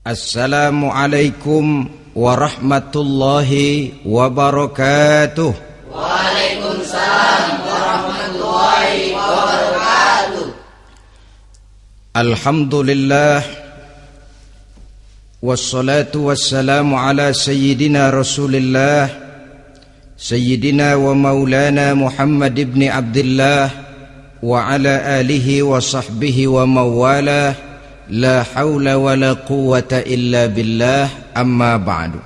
Assalamualaikum warahmatullahi wabarakatuh. Waalaikumsalam warahmatullahi wabarakatuh. Alhamdulillah, wassalatu wassalamu ala sayyidina Rasulillah, sayyidina wa maulana Muhammad ibn Abdullah wa ala alihi wa sahbihi wa mawalah. La haula wa la quwwata illa billah, amma ba'du.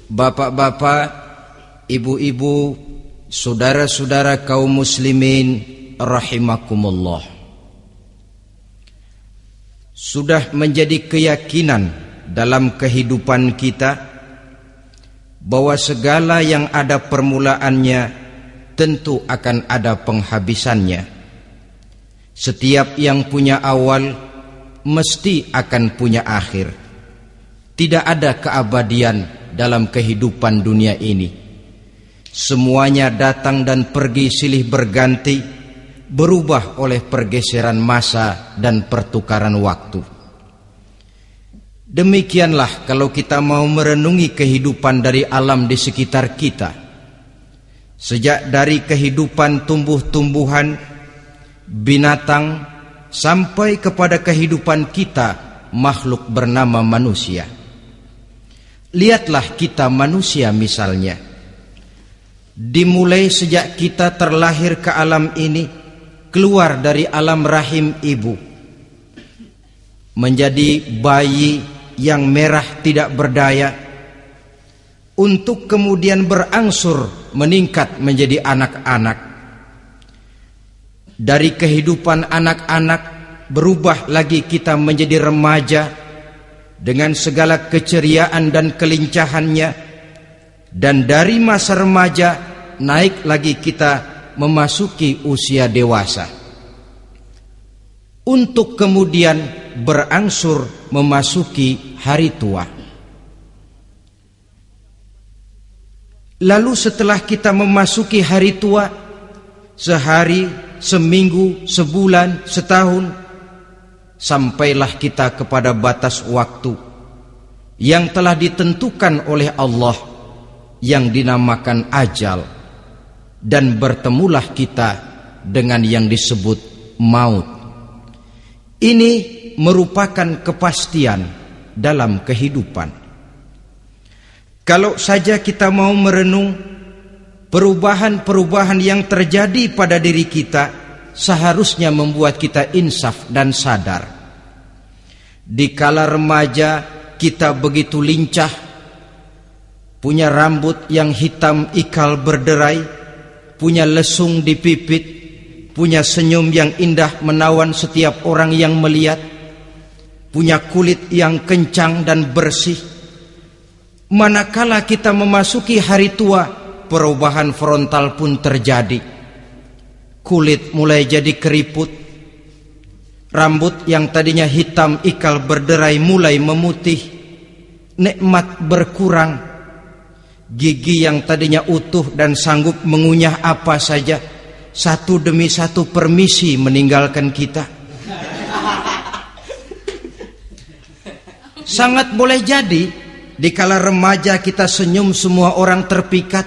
Bapak-bapak, ibu-ibu, saudara-saudara kaum muslimin rahimakumullah. Sudah menjadi keyakinan dalam kehidupan kita bahwa segala yang ada permulaannya tentu akan ada penghabisannya. Setiap yang punya awal mesti akan punya akhir. Tidak ada keabadian dalam kehidupan dunia ini. Semuanya datang dan pergi silih berganti, berubah oleh pergeseran masa dan pertukaran waktu. Demikianlah kalau kita mau merenungi kehidupan dari alam di sekitar kita. Sejak dari kehidupan tumbuh-tumbuhan, binatang, sampai kepada kehidupan kita, makhluk bernama manusia. Lihatlah kita manusia misalnya. Dimulai sejak kita terlahir ke alam ini, keluar dari alam rahim ibu, menjadi bayi yang merah tidak berdaya, untuk kemudian berangsur meningkat menjadi anak-anak. Dari kehidupan anak-anak berubah lagi kita menjadi remaja dengan segala keceriaan dan kelincahannya, dan dari masa remaja naik lagi kita memasuki usia dewasa, untuk kemudian berangsur memasuki hari tua. Lalu setelah kita memasuki hari tua, sehari, seminggu, sebulan, setahun, sampailah kita kepada batas waktu yang telah ditentukan oleh Allah, yang dinamakan ajal, dan bertemulah kita dengan yang disebut maut. Ini merupakan kepastian dalam kehidupan. Kalau saja kita mau merenung perubahan-perubahan yang terjadi pada diri kita, seharusnya membuat kita insaf dan sadar. Di kala remaja kita begitu lincah, punya rambut yang hitam ikal berderai, punya lesung di pipit, punya senyum yang indah menawan setiap orang yang melihat, punya kulit yang kencang dan bersih. Manakala kita memasuki hari tua, perubahan frontal pun terjadi. Kulit mulai jadi keriput, rambut yang tadinya hitam ikal berderai mulai memutih, nikmat berkurang, gigi yang tadinya utuh dan sanggup mengunyah apa saja, satu demi satu permisi meninggalkan kita. Sangat boleh jadi dikala remaja kita senyum semua orang terpikat,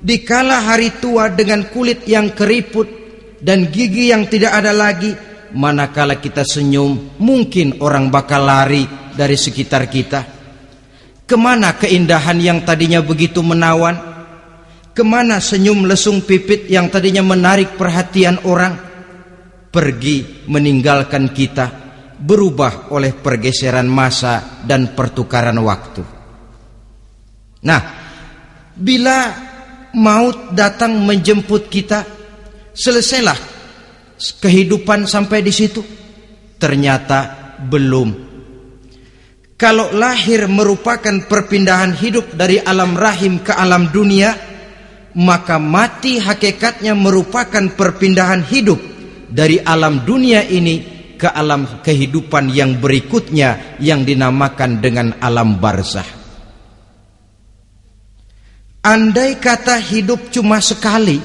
dikala hari tua dengan kulit yang keriput dan gigi yang tidak ada lagi, manakala kita senyum mungkin orang bakal lari dari sekitar kita. Kemana keindahan yang tadinya begitu menawan? Kemana senyum lesung pipit yang tadinya menarik perhatian orang? Pergi meninggalkan kita, berubah oleh pergeseran masa dan pertukaran waktu. Nah, bila maut datang menjemput kita, selesailah kehidupan sampai di situ? Ternyata belum. Kalau lahir merupakan perpindahan hidup dari alam rahim ke alam dunia, maka mati hakikatnya merupakan perpindahan hidup dari alam dunia ini ke alam kehidupan yang berikutnya, yang dinamakan dengan alam barzakh. Andai kata hidup cuma sekali,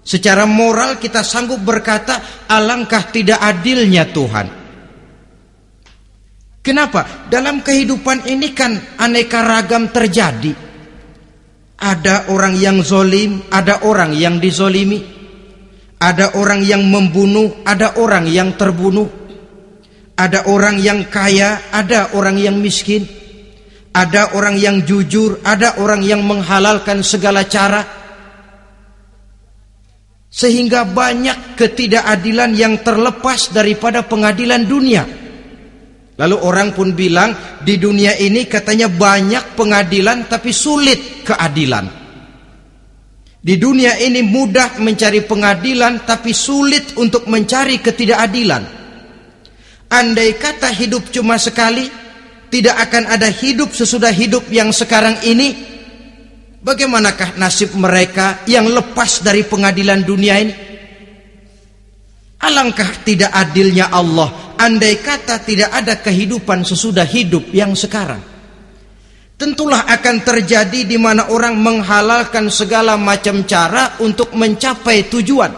secara moral kita sanggup berkata, alangkah tidak adilnya Tuhan. Kenapa? Dalam kehidupan ini kan aneka ragam terjadi. Ada orang yang zolim, ada orang yang dizolimi. Ada orang yang membunuh, ada orang yang terbunuh. Ada orang yang kaya, ada orang yang miskin. Ada orang yang jujur, ada orang yang menghalalkan segala cara. Sehingga banyak ketidakadilan yang terlepas daripada pengadilan dunia. Lalu orang pun bilang, di dunia ini katanya banyak pengadilan tapi sulit keadilan. Di dunia ini mudah mencari pengadilan tapi sulit untuk mencari ketidakadilan. Andai kata hidup cuma sekali, tidak akan ada hidup sesudah hidup yang sekarang ini. Bagaimanakah nasib mereka yang lepas dari pengadilan dunia ini? Alangkah tidak adilnya Allah, andai kata tidak ada kehidupan sesudah hidup yang sekarang. Tentulah akan terjadi di mana orang menghalalkan segala macam cara untuk mencapai tujuan.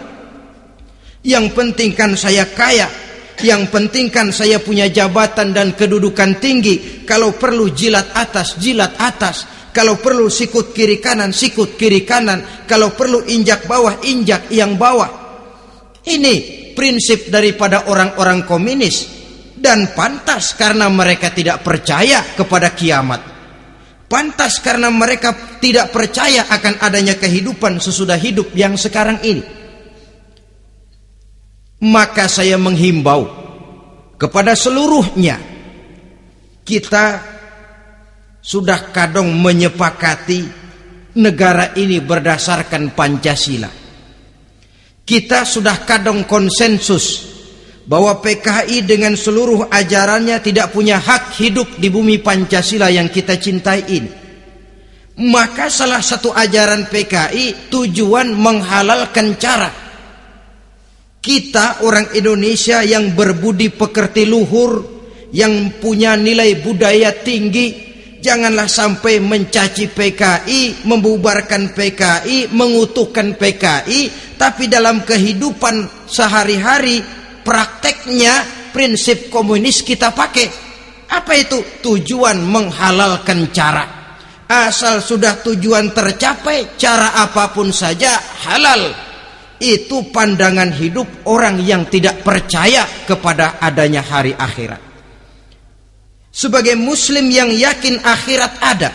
Yang penting kan saya kaya, yang penting kan saya punya jabatan dan kedudukan tinggi. Kalau perlu jilat atas, jilat atas. Kalau perlu sikut kiri kanan, sikut kiri kanan. Kalau perlu injak bawah, injak yang bawah. Ini prinsip daripada orang-orang komunis. Dan pantas karena mereka tidak percaya kepada kiamat. Pantas karena mereka tidak percaya akan adanya kehidupan sesudah hidup yang sekarang ini. Maka saya menghimbau kepada seluruhnya, kita sudah kadang menyepakati negara ini berdasarkan Pancasila. Kita sudah kadang konsensus bahwa PKI dengan seluruh ajarannya tidak punya hak hidup di bumi Pancasila yang kita cintai ini. Maka salah satu ajaran PKI tujuan menghalalkan cara. Kita orang Indonesia yang berbudi pekerti luhur, yang punya nilai budaya tinggi, janganlah sampai mencaci PKI, membubarkan PKI, mengutuhkan PKI, tapi dalam kehidupan sehari-hari prakteknya prinsip komunis kita pakai. Apa itu? Tujuan menghalalkan cara. Asal sudah tujuan tercapai, cara apapun saja halal. Itu pandangan hidup orang yang tidak percaya kepada adanya hari akhirat. Sebagai muslim yang yakin akhirat ada,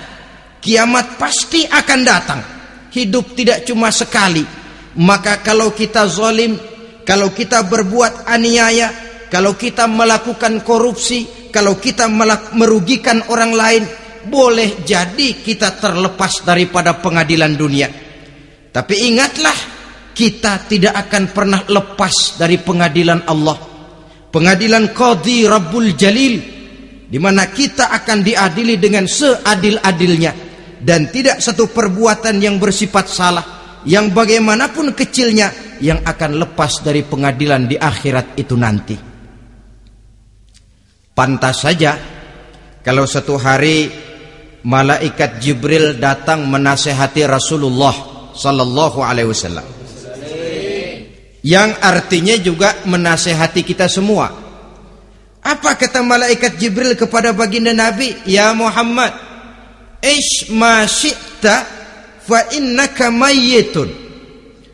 kiamat pasti akan datang. Hidup tidak cuma sekali. Maka kalau kita zalim, kalau kita berbuat aniaya, kalau kita melakukan korupsi, kalau kita merugikan orang lain, boleh jadi kita terlepas daripada pengadilan dunia. Tapi ingatlah, kita tidak akan pernah lepas dari pengadilan Allah. Pengadilan Qadhi Rabbul Jalil, di mana kita akan diadili dengan seadil-adilnya, dan tidak satu perbuatan yang bersifat salah, yang bagaimanapun kecilnya, yang akan lepas dari pengadilan di akhirat itu nanti. Pantas saja kalau satu hari malaikat Jibril datang menasihati Rasulullah sallallahu alaihi wasallam, yang artinya juga menasihati kita semua. Apa kata malaikat Jibril kepada baginda Nabi? Ya Muhammad, ish ma syi'ta fa innaka mayyitun.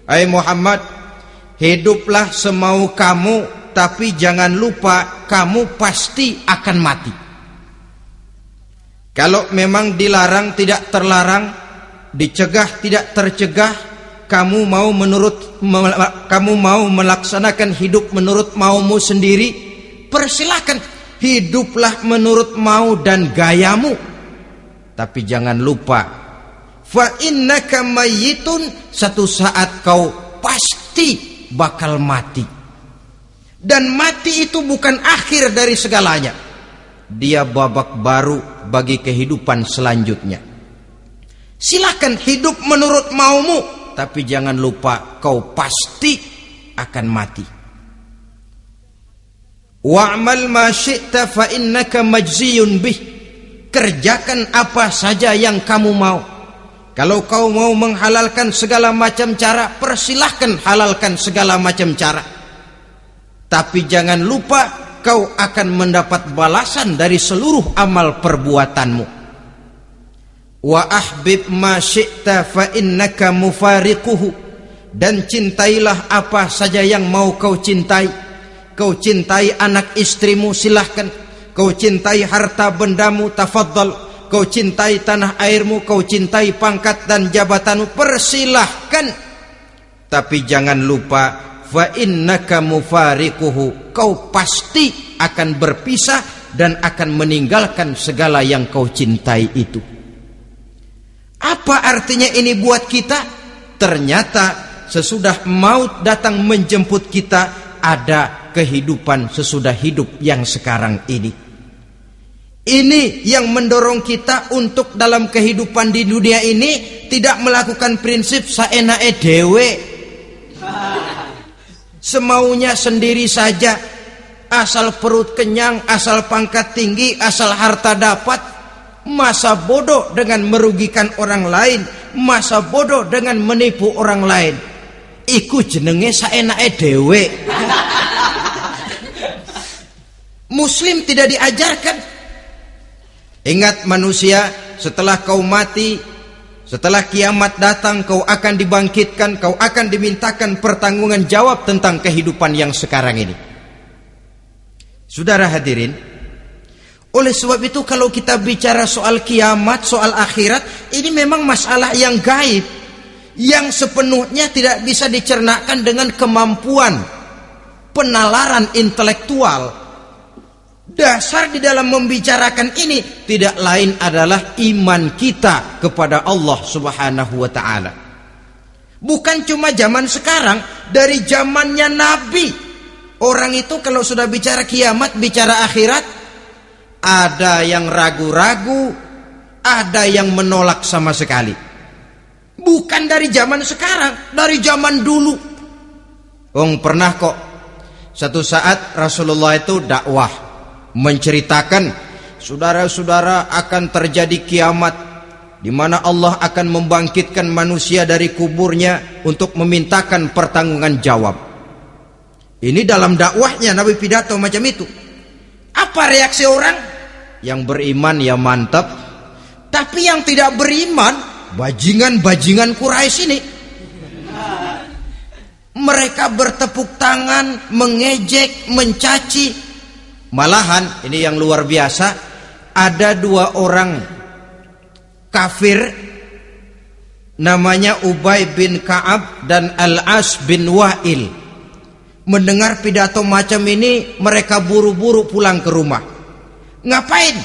Hai Muhammad, hiduplah semau kamu, tapi jangan lupa kamu pasti akan mati. Kalau memang dilarang tidak terlarang, dicegah tidak tercegah, kamu mau melaksanakan hidup menurut maumu sendiri, persilahkan, hiduplah menurut mau dan gayamu. Tapi jangan lupa, fa innaka mayyitun, satu saat kau pasti bakal mati. Dan mati itu bukan akhir dari segalanya. Dia babak baru bagi kehidupan selanjutnya. Silakan hidup menurut maumu, tapi jangan lupa kau pasti akan mati. Wa'mal ma syi'ta fa innaka majziyun bih. Kerjakan apa saja yang kamu mau. Kalau kau mau menghalalkan segala macam cara, persilahkan halalkan segala macam cara. Tapi jangan lupa kau akan mendapat balasan dari seluruh amal perbuatanmu. Wa ahbib ma syi'ta fa innaka mufariquhu, dan cintailah apa saja yang mau kau cintai. Kau cintai anak istrimu, silahkan. Kau cintai harta bendamu, tafadhal. Kau cintai tanah airmu, kau cintai pangkat dan jabatanmu, persilahkan. Tapi jangan lupa, fa innaka mufariquhu, kau pasti akan berpisah dan akan meninggalkan segala yang kau cintai itu. Apa artinya ini buat kita? Ternyata sesudah maut datang menjemput kita, ada kehidupan sesudah hidup yang sekarang ini. Ini yang mendorong kita untuk dalam kehidupan di dunia ini tidak melakukan prinsip saenake dewe, semaunya sendiri saja, asal perut kenyang, asal pangkat tinggi, asal harta dapat. Masa bodoh dengan merugikan orang lain, masa bodoh dengan menipu orang lain. Iku jenenge saenake dewe. Muslim tidak diajarkan. Ingat manusia, setelah kau mati, setelah kiamat datang, kau akan dibangkitkan, kau akan dimintakan pertanggungan jawab tentang kehidupan yang sekarang ini. Saudara hadirin, oleh sebab itu kalau kita bicara soal kiamat, soal akhirat, ini memang masalah yang gaib, yang sepenuhnya tidak bisa dicernakan dengan kemampuan penalaran intelektual. Dasar di dalam membicarakan ini tidak lain adalah iman kita kepada Allah Subhanahu wa ta'ala. Bukan cuma zaman sekarang, dari zamannya Nabi. Orang itu kalau sudah bicara kiamat, bicara akhirat, ada yang ragu-ragu, ada yang menolak sama sekali. Bukan dari zaman sekarang, dari zaman dulu. Pernah kok satu saat Rasulullah itu dakwah, menceritakan, saudara-saudara, akan terjadi kiamat di mana Allah akan membangkitkan manusia dari kuburnya untuk memintakan pertanggungan jawab. Ini dalam dakwahnya Nabi pidato macam itu. Apa reaksi orang? Yang beriman ya mantap, tapi yang tidak beriman, bajingan-bajingan Quraisy ini, mereka bertepuk tangan, mengejek, mencaci. Malahan ini yang luar biasa, ada dua orang kafir namanya Ubay bin Ka'ab dan Al-As bin Wa'il. Mendengar pidato macam ini, mereka buru-buru pulang ke rumah. Ngapain?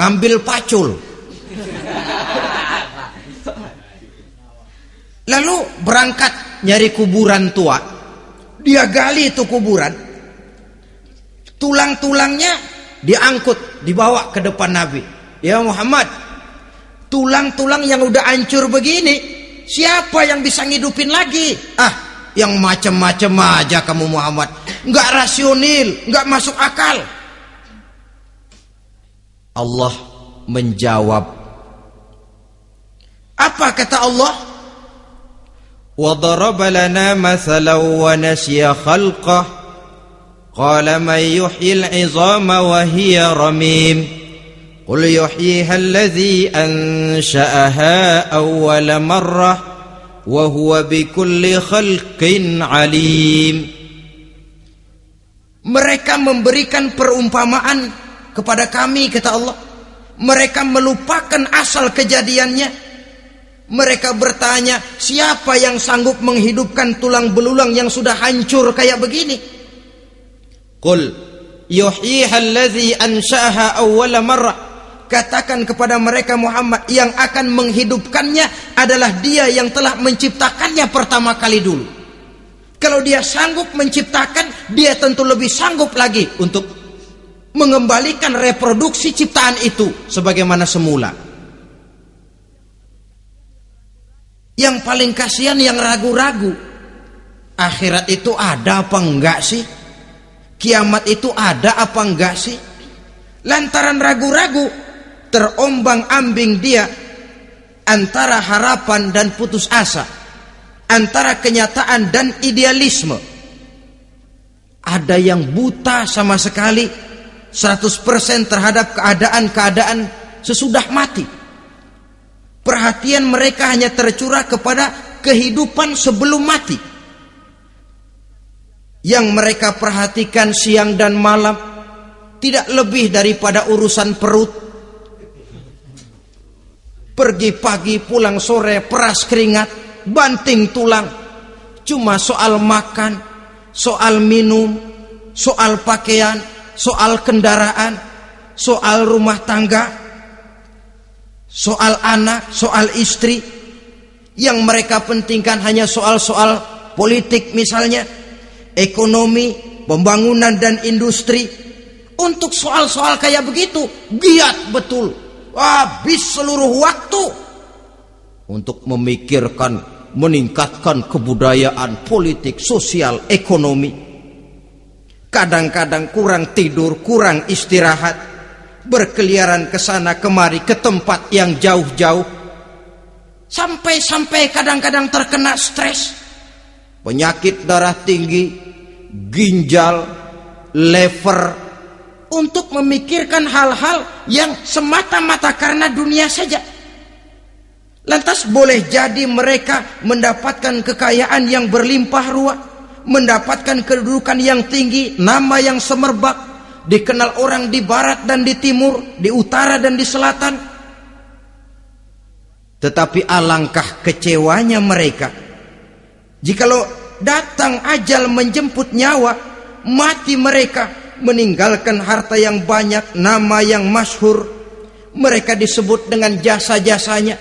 Ngambil pacul. Lalu berangkat nyari kuburan tua. Dia gali itu kuburan. Tulang-tulangnya diangkut, dibawa ke depan Nabi. Ya Muhammad, tulang-tulang yang udah hancur begini, siapa yang bisa ngidupin lagi? Yang macam-macam aja kamu Muhammad, nggak rasional, nggak masuk akal. Allah menjawab. Apa kata Allah? Wa daraba lana mathalan wa nasiya khalqah. Qala man yuhyil 'izama wa hiya ramim. Qul yuhyiha alladhi ansha'aha awwala marrah wa huwa bikulli khalqin 'alim. Mereka memberikan perumpamaan kepada kami, kata Allah. Mereka melupakan asal kejadiannya. Mereka bertanya, siapa yang sanggup menghidupkan tulang belulang yang sudah hancur kayak begini? Qul yuhyiha allazi ansha'aha awwala marrah. Katakan kepada mereka Muhammad, yang akan menghidupkannya adalah Dia yang telah menciptakannya pertama kali dulu. Kalau Dia sanggup menciptakan, Dia tentu lebih sanggup lagi untuk mengembalikan reproduksi ciptaan itu sebagaimana semula. Yang paling kasihan yang ragu-ragu. Akhirat itu ada apa enggak sih? Kiamat itu ada apa enggak sih? Lantaran ragu-ragu, terombang-ambing dia antara harapan dan putus asa, antara kenyataan dan idealisme. ada yang buta sama sekali 100% terhadap keadaan-keadaan sesudah mati. Perhatian mereka hanya tercurah kepada kehidupan sebelum mati. Yang mereka perhatikan siang dan malam tidak lebih daripada urusan perut. Pergi pagi, pulang sore, peras keringat, banting tulang. Cuma soal makan, soal minum, soal pakaian, soal kendaraan, soal rumah tangga, soal anak, soal istri. Yang mereka pentingkan hanya soal-soal politik misalnya, ekonomi, pembangunan dan industri. Untuk soal-soal kayak begitu giat betul, habis seluruh waktu untuk memikirkan, meningkatkan kebudayaan, politik, sosial, ekonomi. Kadang-kadang kurang tidur, kurang istirahat, berkeliaran ke sana kemari ke tempat yang jauh-jauh. Sampai-sampai kadang-kadang terkena stres, penyakit darah tinggi, ginjal, lever, untuk memikirkan hal-hal yang semata-mata karena dunia saja. Lantas boleh jadi mereka mendapatkan kekayaan yang berlimpah ruah, mendapatkan kedudukan yang tinggi, nama yang semerbak, dikenal orang di barat dan di timur, di utara dan di selatan. Tetapi alangkah kecewanya mereka jikalau datang ajal menjemput nyawa, mati mereka meninggalkan harta yang banyak, nama yang masyhur. Mereka disebut dengan jasa-jasanya.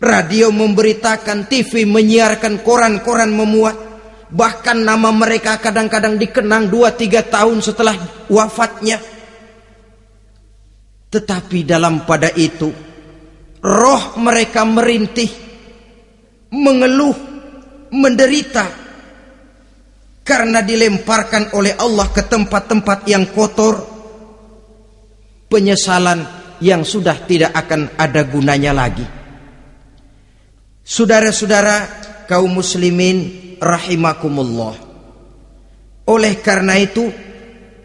Radio memberitakan, TV menyiarkan, koran-koran memuat. Bahkan nama mereka kadang-kadang dikenang 2-3 tahun setelah wafatnya. Tetapi dalam pada itu roh mereka merintih, mengeluh, menderita karena dilemparkan oleh Allah ke tempat-tempat yang kotor. Penyesalan yang sudah tidak akan ada gunanya lagi. Saudara-saudara kaum muslimin rahimakumullah. Oleh karena itu,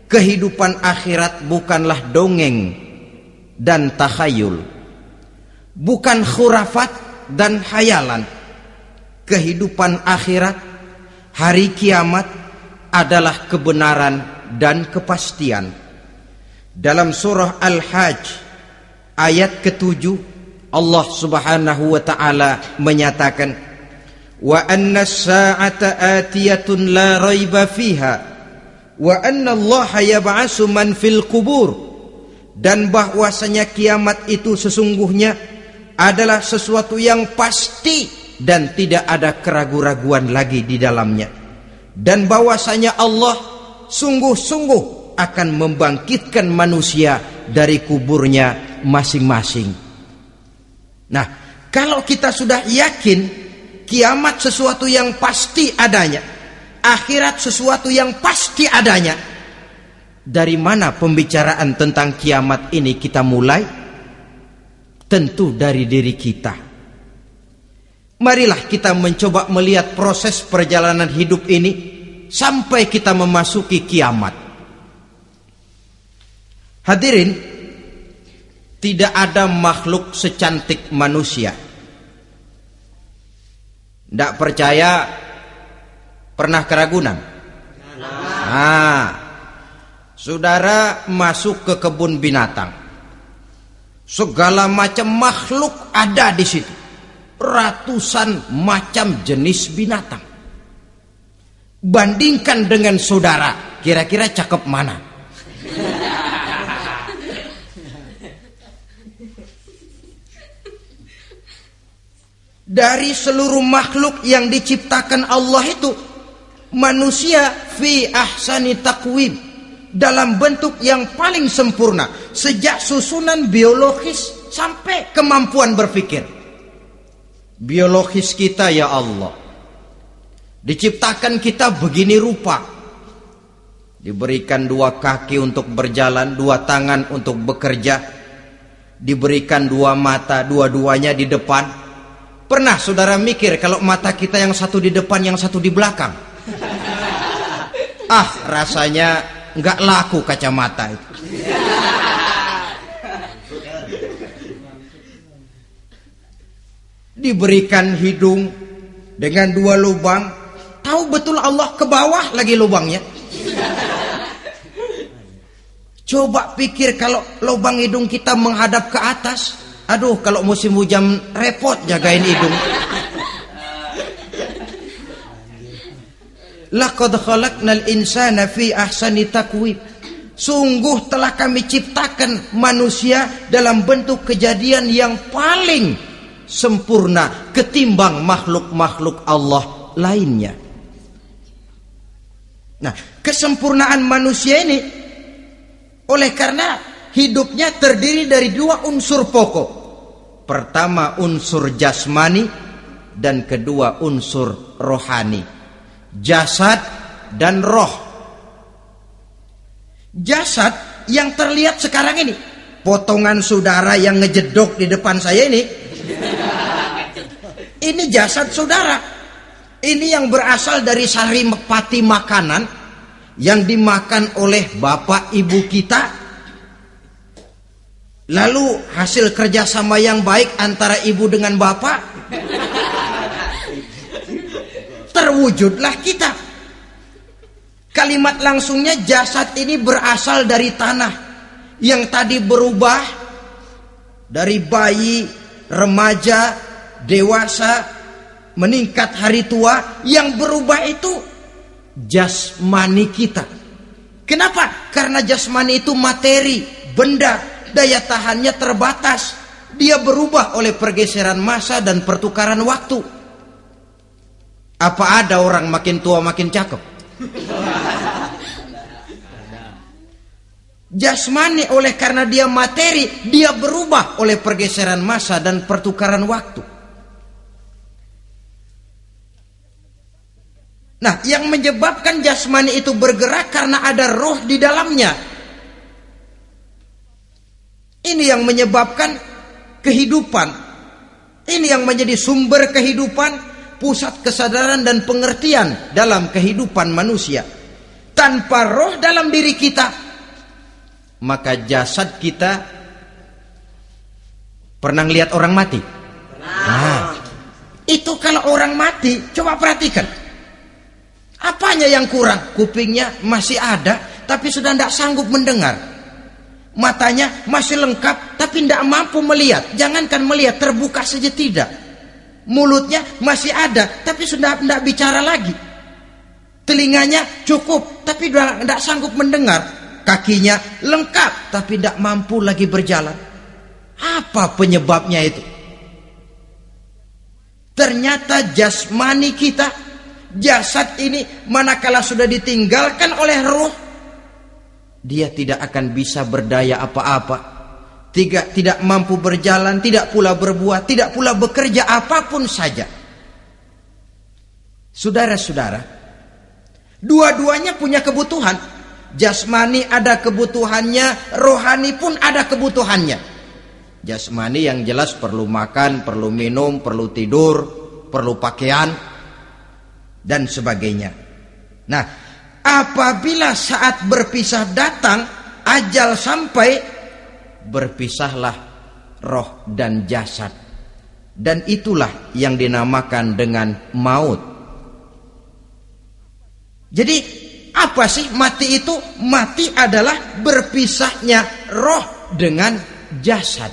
kehidupan akhirat bukanlah dongeng dan takhayul, bukan khurafat dan hayalan. Kehidupan akhirat, hari kiamat adalah kebenaran dan kepastian. Dalam surah Al-Hajj ayat ke-7, Allah Subhanahu wa taala menyatakan, wa anna as-sa'ata atiyatun la raiba fiha wa anna Allah yab'atsu man fil qubur. Dan bahwasanya kiamat itu sesungguhnya adalah sesuatu yang pasti dan tidak ada keraguan-raguan lagi di dalamnya. Dan bahwasanya Allah sungguh-sungguh akan membangkitkan manusia dari kuburnya masing-masing. Nah, kalau kita sudah yakin kiamat sesuatu yang pasti adanya, akhirat sesuatu yang pasti adanya, dari mana pembicaraan tentang kiamat ini kita mulai? Tentu dari diri kita. Marilah kita mencoba melihat proses perjalanan hidup ini sampai kita memasuki kiamat. Hadirin, tidak ada makhluk secantik manusia. Tidak percaya, pernah keragunan? Nah, saudara masuk ke kebun binatang, segala macam makhluk ada di situ, ratusan macam jenis binatang. Bandingkan dengan saudara, kira-kira cakep mana? Dari seluruh makhluk yang diciptakan Allah itu, manusia fi ahsani taqwim, dalam bentuk yang paling sempurna, sejak susunan biologis sampai kemampuan berpikir. Biologis kita ya Allah, diciptakan kita begini rupa, diberikan 2 kaki untuk berjalan, 2 tangan untuk bekerja, diberikan 2 mata, dua-duanya di depan. Pernah saudara mikir kalau mata kita yang satu di depan, yang satu di belakang? Rasanya nggak laku kacamata itu. Diberikan hidung dengan 2 lubang, tahu betul Allah ke bawah lagi lubangnya. Coba pikir kalau lubang hidung kita menghadap ke atas. Aduh, kalau musim hujan repot jagain hidung. Laqad khalaqnal insana fi ahsani taqwim. Sungguh telah kami ciptakan manusia dalam bentuk kejadian yang paling sempurna ketimbang makhluk-makhluk Allah lainnya. Nah, kesempurnaan manusia ini oleh karena hidupnya terdiri dari 2 unsur pokok. Pertama unsur jasmani dan kedua unsur rohani. Jasad dan roh. Jasad yang terlihat sekarang ini, potongan saudara yang ngejedok di depan saya ini jasad saudara. Ini yang berasal dari saripati makanan yang dimakan oleh bapak ibu kita. Lalu hasil kerjasama yang baik antara ibu dengan bapak, terwujudlah kita. Kalimat langsungnya jasad ini berasal dari tanah yang tadi berubah dari bayi, remaja, dewasa, meningkat hari tua. Yang berubah itu jasmani kita. Kenapa? Karena jasmani itu materi, benda, daya tahannya terbatas. Dia berubah oleh pergeseran masa dan pertukaran waktu. Apa ada orang makin tua makin cakep? Jasmani oleh karena dia materi, dia berubah oleh pergeseran masa dan pertukaran waktu. Nah, yang menyebabkan jasmani itu bergerak karena ada roh di dalamnya. Ini yang menyebabkan kehidupan. Ini yang menjadi sumber kehidupan, pusat kesadaran dan pengertian dalam kehidupan manusia. Tanpa roh dalam diri kita, maka jasad kita. Pernah lihat orang mati? Nah, itu kalau orang mati, coba perhatikan. Apanya yang kurang? Kupingnya masih ada, tapi sudah tidak sanggup mendengar. Matanya masih lengkap, tapi tidak mampu melihat. Jangankan melihat, terbuka saja tidak. Mulutnya masih ada, tapi sudah tidak bicara lagi. Telinganya cukup, tapi sudah tidak sanggup mendengar. Kakinya lengkap, tapi tidak mampu lagi berjalan. Apa penyebabnya itu? Ternyata jasmani kita, jasad ini manakala sudah ditinggalkan oleh roh, dia tidak akan bisa berdaya apa-apa, tidak mampu berjalan, tidak pula berbuat, tidak pula bekerja apapun saja. Saudara-saudara, dua-duanya punya kebutuhan. Jasmani ada kebutuhannya, rohani pun ada kebutuhannya. Jasmani yang jelas perlu makan, perlu minum, perlu tidur, perlu pakaian, dan sebagainya. Nah, apabila saat berpisah datang, ajal sampai, berpisahlah roh dan jasad. Dan itulah yang dinamakan dengan maut. Jadi apa sih mati itu? Mati adalah berpisahnya roh dengan jasad.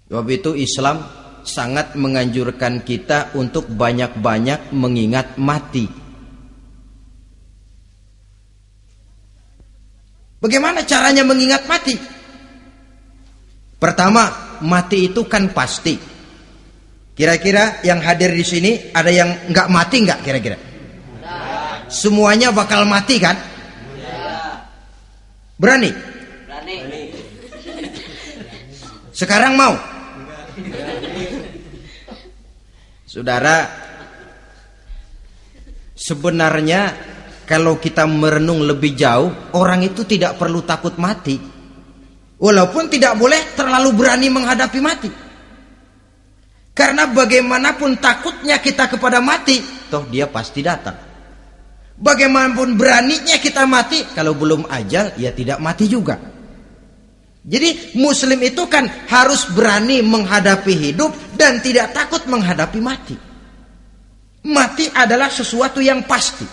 Sebab itu Islam sangat menganjurkan kita untuk banyak-banyak mengingat mati. Bagaimana caranya mengingat mati? Pertama, mati itu kan pasti. Kira-kira yang hadir di sini ada yang nggak mati nggak kira-kira? Semuanya bakal mati kan? Berani? Berani. Sekarang mau? Saudara, sebenarnya kalau kita merenung lebih jauh, orang itu tidak perlu takut mati. Walaupun tidak boleh terlalu berani menghadapi mati. Karena bagaimanapun takutnya kita kepada mati, toh dia pasti datang. Bagaimanapun beraninya kita mati, kalau belum ajal ya tidak mati juga. Jadi muslim itu kan harus berani menghadapi hidup dan tidak takut menghadapi mati. Mati adalah sesuatu yang pasti.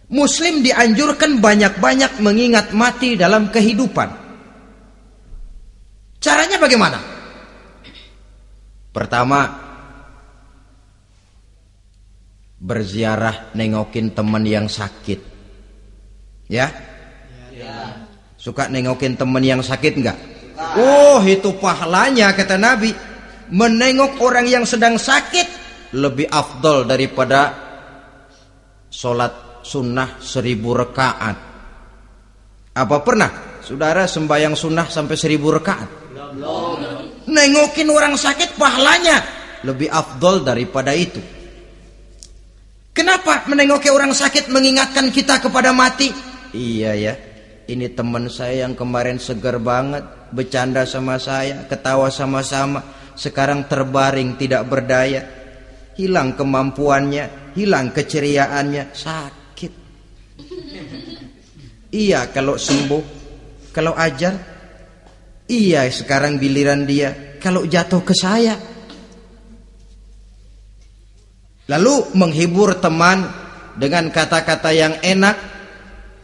Muslim dianjurkan banyak-banyak mengingat mati dalam kehidupan. Caranya bagaimana? Pertama, berziarah, nengokin teman yang sakit. Ya? Suka nengokin teman yang sakit enggak? Oh, itu pahalanya kata Nabi. Menengok orang yang sedang sakit lebih afdol daripada sholat sunnah 1000 rakaat. Apa pernah saudara sembahyang sunnah sampai 1000 rakaat? Nengokin orang sakit pahalanya lebih afdol daripada itu. Kenapa menengoki orang sakit mengingatkan kita kepada mati? Iya ya, ini teman saya yang kemarin segar banget, bercanda sama saya, ketawa sama-sama, sekarang terbaring tidak berdaya, hilang kemampuannya, hilang keceriaannya, sakit. Iya kalau sembuh, kalau ajal, iya sekarang giliran dia, kalau jatuh ke saya. Lalu menghibur teman dengan kata-kata yang enak,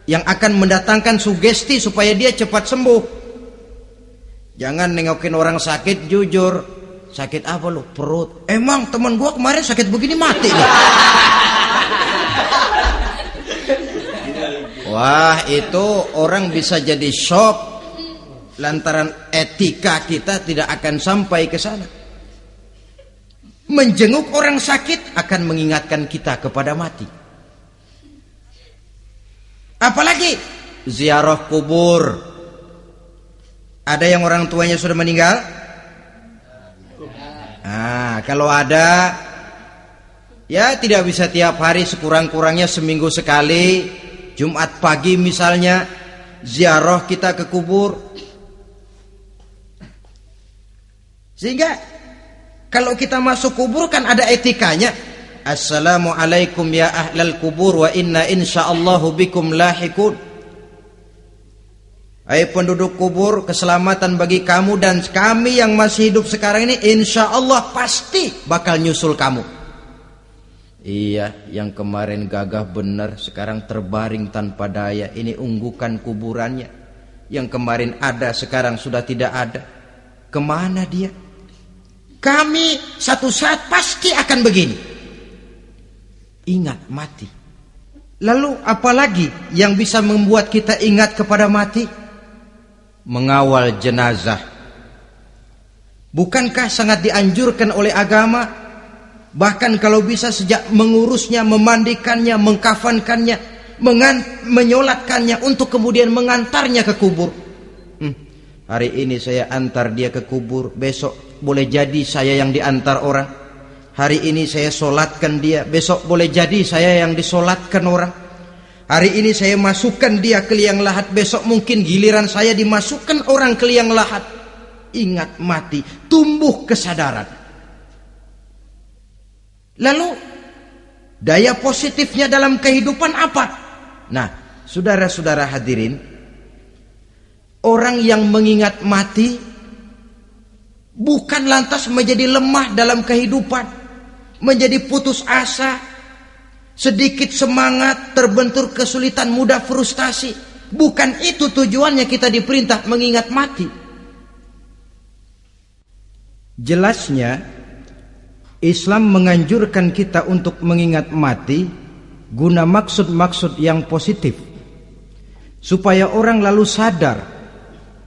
yang akan mendatangkan sugesti supaya dia cepat sembuh. Jangan nengokin orang sakit jujur. Sakit apa lu? Perut. Emang teman gua kemarin sakit begini mati nih. Wah, itu orang bisa jadi shock lantaran etika kita tidak akan sampai ke sana. Menjenguk orang sakit akan mengingatkan kita kepada mati. Apalagi ziarah kubur. Ada yang orang tuanya sudah meninggal? Kalau ada, ya tidak bisa tiap hari, sekurang-kurangnya seminggu sekali. Jumat pagi misalnya, ziarah kita ke kubur. Sehingga kalau kita masuk kubur kan ada etikanya. Assalamualaikum ya ahlal kubur wa inna insyaallahu bikum lahikun. Hai penduduk kubur, keselamatan bagi kamu dan kami yang masih hidup sekarang ini insyaallah pasti bakal nyusul kamu. Iya, yang kemarin gagah benar sekarang terbaring tanpa daya. Ini unggukan kuburannya. Yang kemarin ada sekarang sudah tidak ada. Kemana dia? Kami satu saat pasti akan begini. Ingat mati. Lalu apalagi yang bisa membuat kita ingat kepada mati? Mengawal jenazah. Bukankah sangat dianjurkan oleh agama? Bahkan kalau bisa sejak mengurusnya, memandikannya, mengkafankannya, menyolatkannya untuk kemudian mengantarnya ke kubur. Hari ini saya antar dia ke kubur, besok boleh jadi saya yang diantar orang. Hari ini saya solatkan dia, besok boleh jadi saya yang disolatkan orang. Hari ini saya masukkan dia ke liang lahat, besok mungkin giliran saya dimasukkan orang ke liang lahat. Ingat mati, tumbuh kesadaran. Lalu daya positifnya dalam kehidupan apa? Nah, saudara-saudara hadirin, orang yang mengingat mati bukan lantas menjadi lemah dalam kehidupan, menjadi putus asa, sedikit semangat, terbentur kesulitan, mudah frustasi. Bukan itu tujuannya kita diperintah mengingat mati. Jelasnya Islam menganjurkan kita untuk mengingat mati guna maksud-maksud yang positif, supaya orang lalu sadar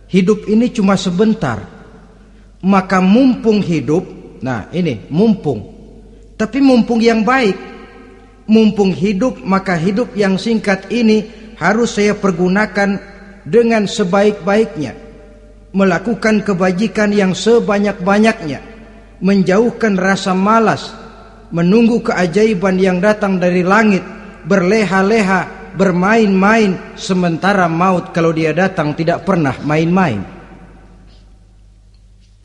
hidup ini cuma sebentar. Maka mumpung hidup, nah ini mumpung, tapi mumpung yang baik. Mumpung hidup, maka hidup yang singkat ini harus saya pergunakan dengan sebaik-baiknya, melakukan kebajikan yang sebanyak-banyaknya, menjauhkan rasa malas, menunggu keajaiban yang datang dari langit, berleha-leha, bermain-main, sementara maut kalau dia datang tidak pernah main-main.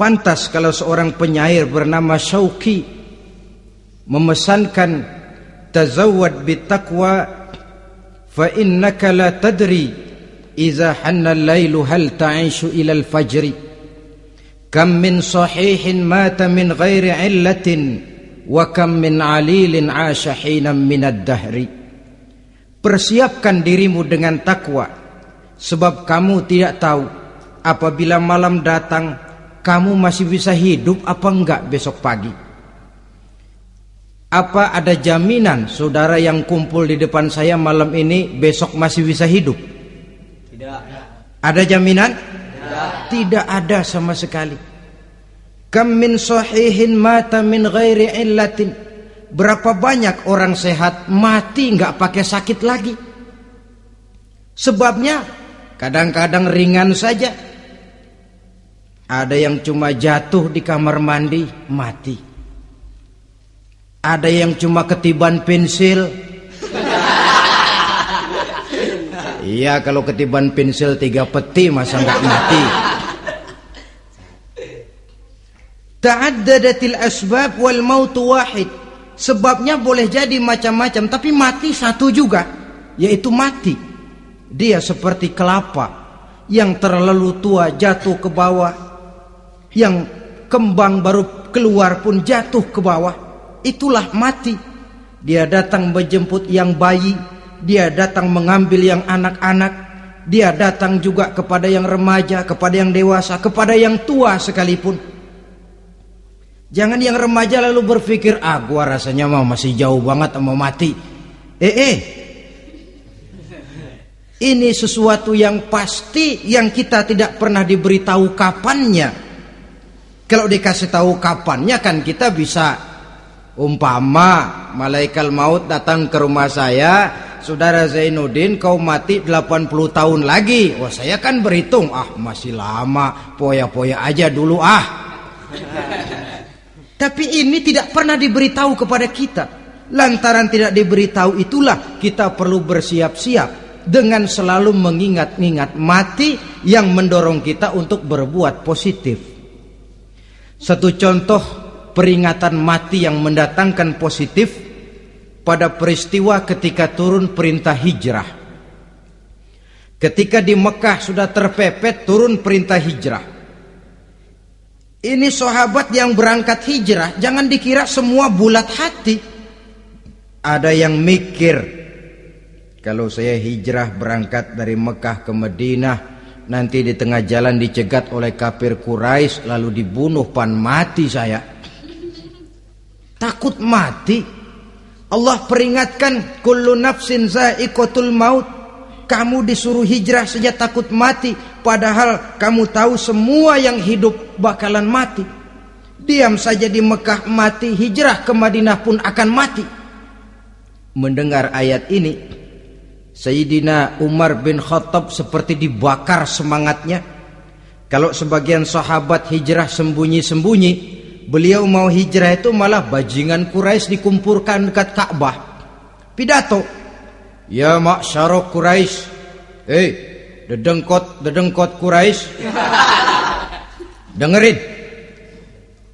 Pantas kalau seorang penyair bernama Syauqi memesankan tazawwad bittaqwa fa innaka la tadri idza hanna al-lailu hal ta'ishu ila al-fajri kam min sahihin mata min ghairi illatin wa kam min alilin 'asha hinan min ad-dahri. Persiapkan dirimu dengan takwa, sebab kamu tidak tahu apabila malam datang kamu masih bisa hidup apa enggak besok pagi. Apa ada jaminan saudara yang kumpul di depan saya malam ini besok masih bisa hidup? Tidak. Ada jaminan? Tidak. Tidak ada sama sekali. Kam min sahihin mata min ghairi illatin. Berapa banyak orang sehat mati enggak pakai sakit lagi. Sebabnya kadang-kadang ringan saja. Ada yang cuma jatuh di kamar mandi mati. Ada yang cuma ketiban pensil. Iya, kalau ketiban pensil 3 peti masa enggak mati. Ta'addadatil asbab wal mautu wahid. Sebabnya boleh jadi macam-macam, tapi mati satu juga, yaitu mati. Dia seperti kelapa yang terlalu tua jatuh ke bawah, yang kembang baru keluar pun jatuh ke bawah. Itulah mati. Dia datang menjemput yang bayi, dia datang mengambil yang anak-anak, dia datang juga kepada yang remaja, kepada yang dewasa, kepada yang tua sekalipun. Jangan yang remaja lalu berpikir, gua rasanya masih jauh banget mau mati. Ini sesuatu yang pasti yang kita tidak pernah diberitahu kapannya. Kalau dikasih tahu kapannya kan kita bisa, umpama malaikat maut datang ke rumah saya, saudara Zainuddin kau mati 80 tahun lagi. Wah, saya kan berhitung, masih lama, poya-poya aja dulu Tapi ini tidak pernah diberitahu kepada kita. Lantaran tidak diberitahu itulah kita perlu bersiap-siap dengan selalu mengingat-ingat mati yang mendorong kita untuk berbuat positif. Satu contoh peringatan mati yang mendatangkan positif pada peristiwa ketika turun perintah hijrah. Ketika di Mekah sudah terpepet turun perintah hijrah. Ini sahabat yang berangkat hijrah, jangan dikira semua bulat hati. Ada yang mikir, kalau saya hijrah berangkat dari Mekah ke Madinah, nanti di tengah jalan dicegat oleh kafir Quraisy lalu dibunuh, mati saya. Takut mati. Allah peringatkan, kullu nafsin za'iqatul maut. Kamu disuruh hijrah saja takut mati, padahal kamu tahu semua yang hidup bakalan mati. Diam saja di Mekah mati, hijrah ke Madinah pun akan mati. Mendengar ayat ini, Sayyidina Umar bin Khattab seperti dibakar semangatnya. Kalau sebagian sahabat hijrah sembunyi-sembunyi, beliau mau hijrah itu malah bajingan Quraisy dikumpulkan dekat Ka'bah. Pidato, ya ma'syarok Quraisy, dedengkot Quraisy, dengerin.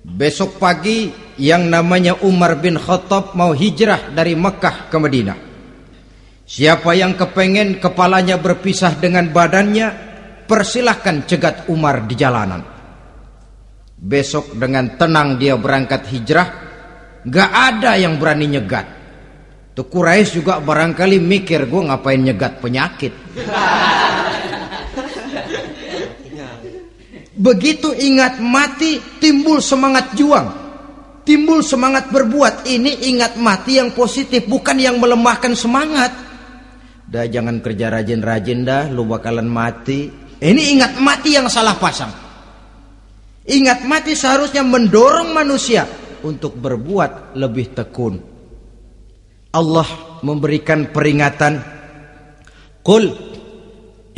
Besok pagi yang namanya Umar bin Khattab mau hijrah dari Mekah ke Madinah. Siapa yang kepengen kepalanya berpisah dengan badannya, persilahkan cegat Umar di jalanan. Besok dengan tenang dia berangkat hijrah, gak ada yang berani nyegat. Tuh Quraisy juga barangkali mikir, gue ngapain nyegat penyakit. Begitu ingat mati, timbul semangat juang, timbul semangat berbuat. Ini ingat mati yang positif, bukan yang melemahkan semangat. Dah jangan kerja rajin-rajin dah, lu bakalan mati. Ini ingat mati yang salah pasang. Ingat mati seharusnya mendorong manusia untuk berbuat lebih tekun. Allah memberikan peringatan, qul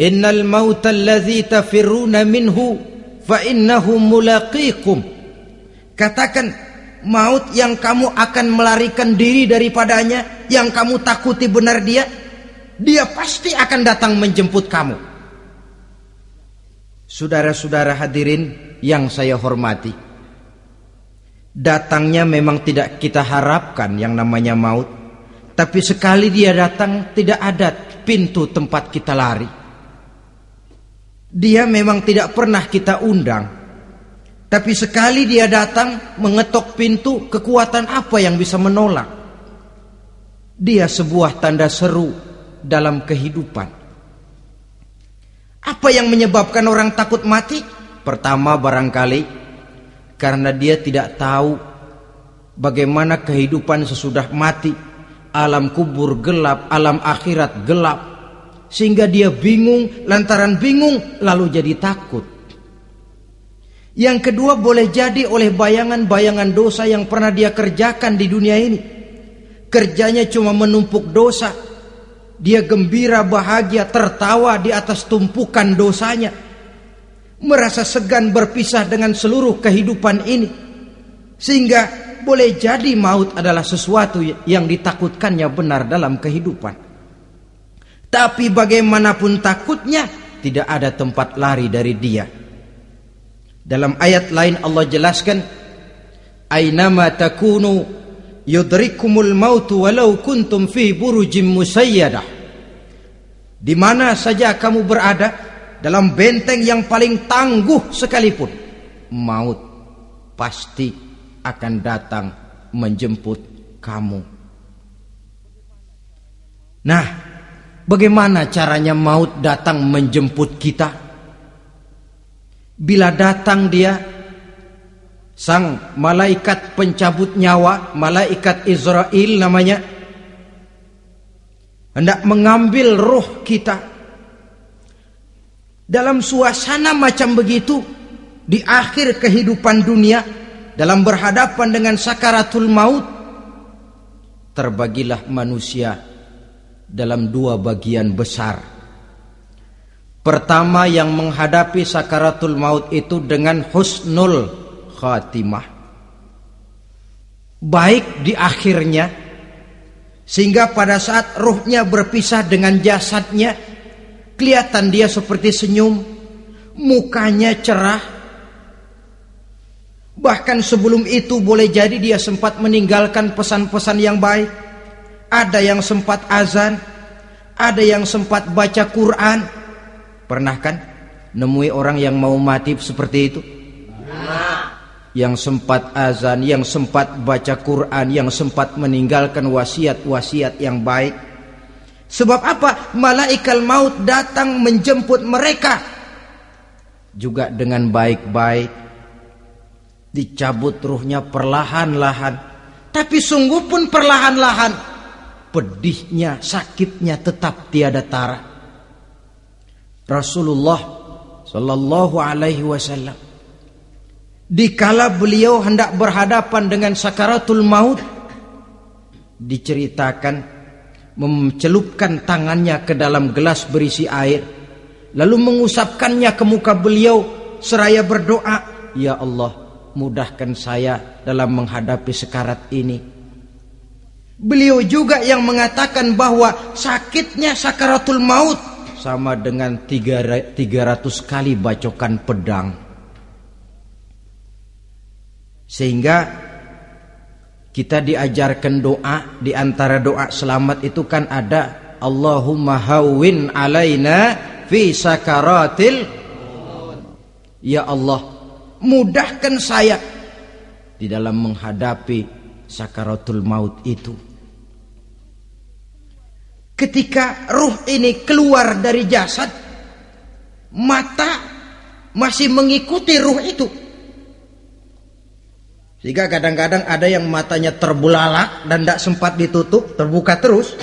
innal mauta alladzi tafirruna minhu fa innahu mulaqikum. Katakan, maut yang kamu akan melarikan diri daripadanya, yang kamu takuti benar dia pasti akan datang menjemput kamu. Saudara-saudara hadirin yang saya hormati, datangnya memang tidak kita harapkan yang namanya maut. Tapi sekali dia datang, tidak ada pintu tempat kita lari. Dia memang tidak pernah kita undang, tapi sekali dia datang mengetok pintu, kekuatan apa yang bisa menolak? Dia sebuah tanda seru dalam kehidupan. Apa yang menyebabkan orang takut mati? Pertama, barangkali karena dia tidak tahu bagaimana kehidupan sesudah mati. Alam kubur gelap, alam akhirat gelap, sehingga dia bingung. Lantaran bingung lalu jadi takut. Yang kedua, boleh jadi oleh bayangan-bayangan dosa yang pernah dia kerjakan di dunia ini. Kerjanya cuma menumpuk dosa. Dia gembira, bahagia, tertawa di atas tumpukan dosanya, merasa segan berpisah dengan seluruh kehidupan ini. Sehingga boleh jadi maut adalah sesuatu yang ditakutkannya benar dalam kehidupan. Tapi bagaimanapun takutnya, tidak ada tempat lari dari dia. Dalam ayat lain Allah jelaskan, "Ainama takunu yudrikumul mautu walau kuntum fi burujim musayyadah." Di mana saja kamu berada, dalam benteng yang paling tangguh sekalipun, maut pasti akan datang menjemput kamu. Nah, bagaimana caranya maut datang menjemput kita? Bila datang dia, sang malaikat pencabut nyawa, malaikat Israel namanya, hendak mengambil ruh kita. Dalam suasana macam begitu, di akhir kehidupan dunia, dalam berhadapan dengan sakaratul maut, terbagilah manusia dalam dua bagian besar. Pertama, yang menghadapi sakaratul maut itu dengan husnul khatimah, baik di akhirnya, sehingga pada saat ruhnya berpisah dengan jasadnya, kelihatan dia seperti senyum, mukanya cerah. Bahkan sebelum itu boleh jadi dia sempat meninggalkan pesan-pesan yang baik. Ada yang sempat azan, ada yang sempat baca Quran. Pernah kan nemui orang yang mau mati seperti itu? Yang sempat azan, yang sempat baca Quran, yang sempat meninggalkan wasiat-wasiat yang baik. Sebab apa? Malaikat maut datang menjemput mereka juga dengan baik-baik. Dicabut ruhnya perlahan-lahan, tapi sungguh pun perlahan-lahan. Pedihnya, sakitnya tetap tiada tara. Rasulullah Sallallahu Alaihi Wasallam, dikala beliau hendak berhadapan dengan sakaratul maut, diceritakan mencelupkan tangannya ke dalam gelas berisi air, lalu mengusapkannya ke muka beliau seraya berdoa, "Ya Allah, mudahkan saya dalam menghadapi sekarat ini." Beliau juga yang mengatakan bahwa sakitnya sakaratul maut sama dengan 300 kali bacokan pedang. Sehingga kita diajarkan doa. Di antara doa selamat itu kan ada, Allahumma hawwin alaina fi sakaratil, ya Allah, mudahkan saya di dalam menghadapi sakaratul maut itu. Ketika ruh ini keluar dari jasad, mata masih mengikuti ruh itu. Sehingga kadang-kadang ada yang matanya terbelalak dan tidak sempat ditutup, terbuka terus,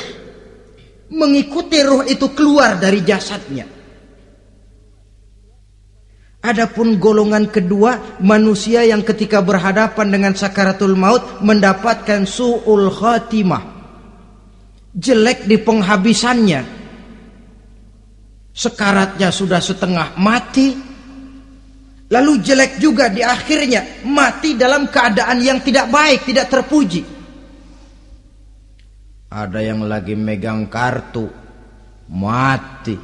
mengikuti ruh itu keluar dari jasadnya. Adapun golongan kedua, manusia yang ketika berhadapan dengan sakaratul maut mendapatkan su'ul khatimah, jelek di penghabisannya. Sekaratnya sudah setengah mati, lalu jelek juga di akhirnya, mati dalam keadaan yang tidak baik, tidak terpuji. Ada yang lagi megang kartu, mati.